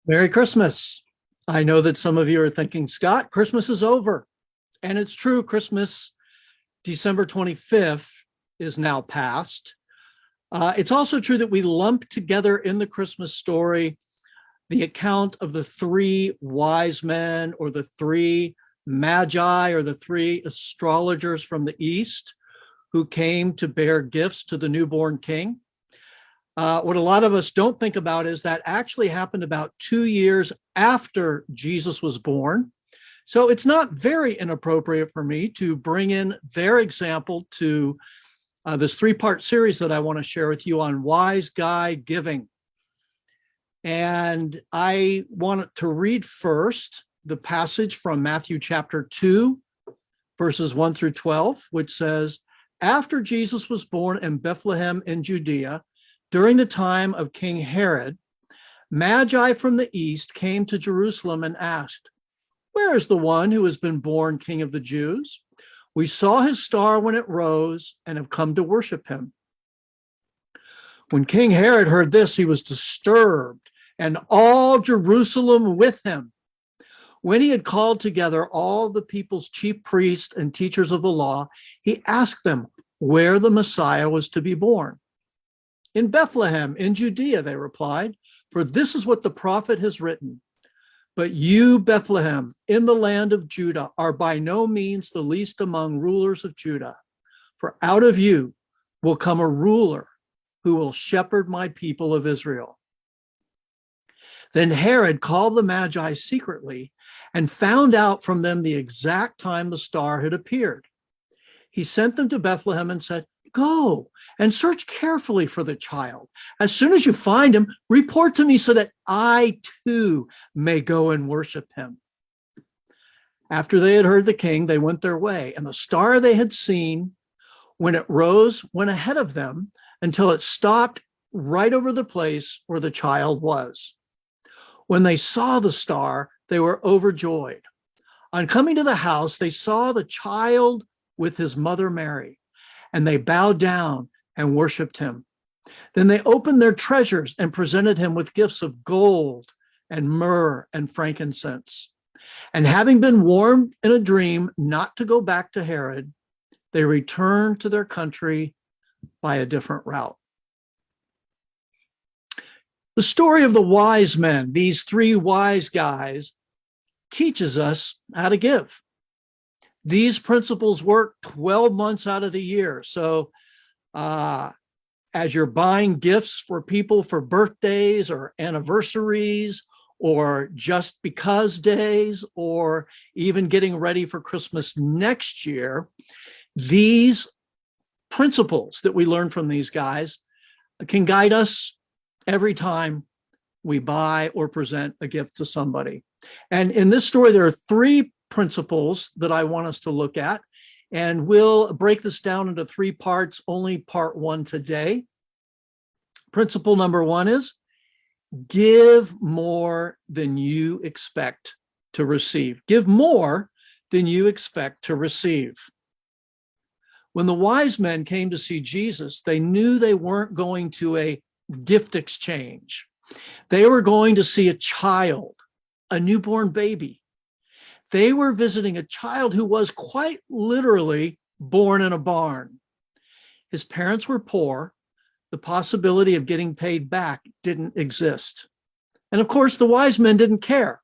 Merry Christmas. I know that some of you are thinking, Scott, Christmas is over. And it's true, Christmas, December 25th, is now past. It's also true that we lump together in the Christmas story the account of the three wise men or the three magi or the three astrologers from the East who came to bear gifts to the newborn king. What a lot of us don't think about is that actually happened about 2 years after Jesus was born. So it's not very inappropriate for me to bring in their example to this three-part series that I want to share with you on wise guy giving. And I want to read first the passage from Matthew chapter 2, verses 1 through 12, which says, after Jesus was born in Bethlehem in Judea, during the time of King Herod, Magi from the east came to Jerusalem and asked, where is the one who has been born King of the Jews? We saw his star when it rose and have come to worship him. When King Herod heard this, he was disturbed, and all Jerusalem with him. When he had called together all the people's chief priests and teachers of the law, he asked them where the Messiah was to be born. In Bethlehem, in Judea, they replied, for this is what the prophet has written. But you, Bethlehem, in the land of Judah, are by no means the least among rulers of Judah. For out of you will come a ruler who will shepherd my people of Israel. Then Herod called the Magi secretly and found out from them the exact time the star had appeared. He sent them to Bethlehem and said, go and search carefully for the child. As soon as you find him, report to me so that I too may go and worship him. After they had heard the king, they went their way, and the star they had seen when it rose went ahead of them until it stopped right over the place where the child was. When they saw the star, they were overjoyed. On coming to the house, they saw the child with his mother Mary, and they bowed down and worshiped him. Then they opened their treasures and presented him with gifts of gold and myrrh and frankincense. And having been warned in a dream not to go back to Herod, they returned to their country by a different route. The story of the wise men, these three wise guys, teaches us how to give. These principles work 12 months out of the year. So as you're buying gifts for people for birthdays or anniversaries or just because days or even getting ready for Christmas next year, these principles that we learn from these guys can guide us every time we buy or present a gift to somebody. And in this story, there are three principles that I want us to look at. And we'll break this down into three parts, only part one today. Principle number one is give more than you expect to receive. Give more than you expect to receive. When the wise men came to see Jesus, they knew they weren't going to a gift exchange. They were going to see a child, a newborn baby. They were visiting a child who was quite literally born in a barn. His parents were poor. The possibility of getting paid back didn't exist. And of course, the wise men didn't care.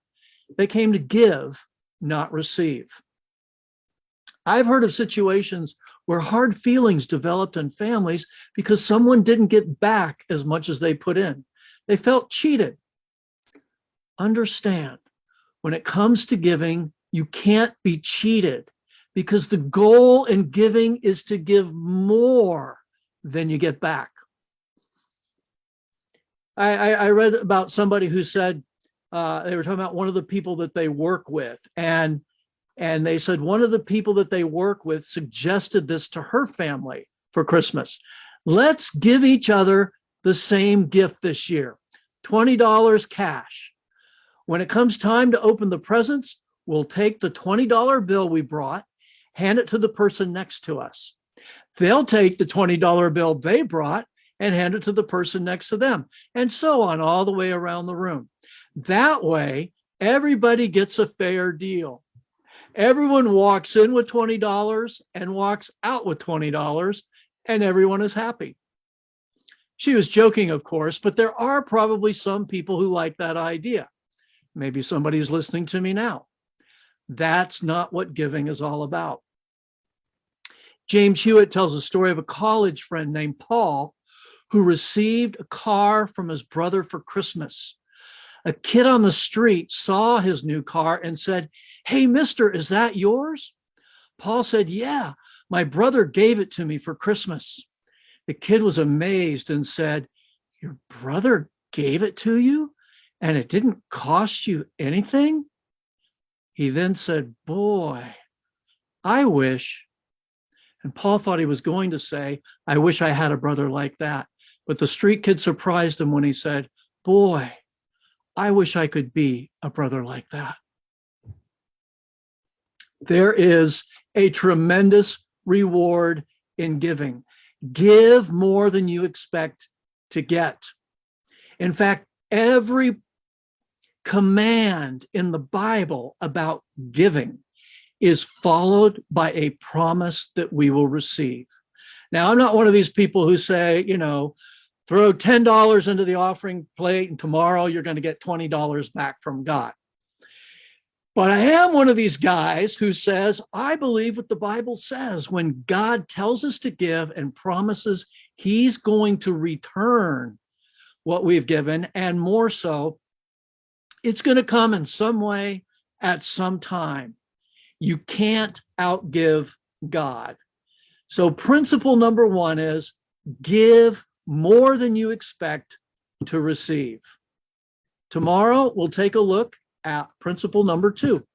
They came to give, not receive. I've heard of situations where hard feelings developed in families because someone didn't get back as much as they put in. They felt cheated. Understand, when it comes to giving, you can't be cheated because the goal in giving is to give more than you get back. I read about somebody who said, they were talking about one of the people that they work with, and they said one of the people that they work with suggested this to her family for Christmas. Let's give each other the same gift this year, $20 cash. When it comes time to open the presents, we'll take the $20 bill we brought, hand it to the person next to us. They'll take the $20 bill they brought and hand it to the person next to them, and so on all the way around the room. That way, everybody gets a fair deal. Everyone walks in with $20 and walks out with $20, and everyone is happy. She was joking, of course, but there are probably some people who like that idea. Maybe somebody's listening to me now. That's not what giving is all about. James Hewitt tells a story of a college friend named Paul who received a car from his brother for Christmas. A kid on the street saw his new car and said, "Hey, mister, is that yours?" Paul said, "Yeah, my brother gave it to me for Christmas." The kid was amazed and said, "Your brother gave it to you and it didn't cost you anything?" He then said, "Boy, I wish," and Paul thought he was going to say, "I wish I had a brother like that." But the street kid surprised him when he said, "Boy, I wish I could be a brother like that." There is a tremendous reward in giving. Give more than you expect to get. In fact, every command in the Bible about giving is followed by a promise that we will receive. Now, I'm not one of these people who say, throw $10 into the offering plate and tomorrow you're going to get $20 back from God. But I am one of these guys who says, I believe what the Bible says. When God tells us to give and promises he's going to return what we've given, and more so, it's going to come in some way at some time. You can't outgive God. So principle number one is give more than you expect to receive. Tomorrow, we'll take a look at principle number two.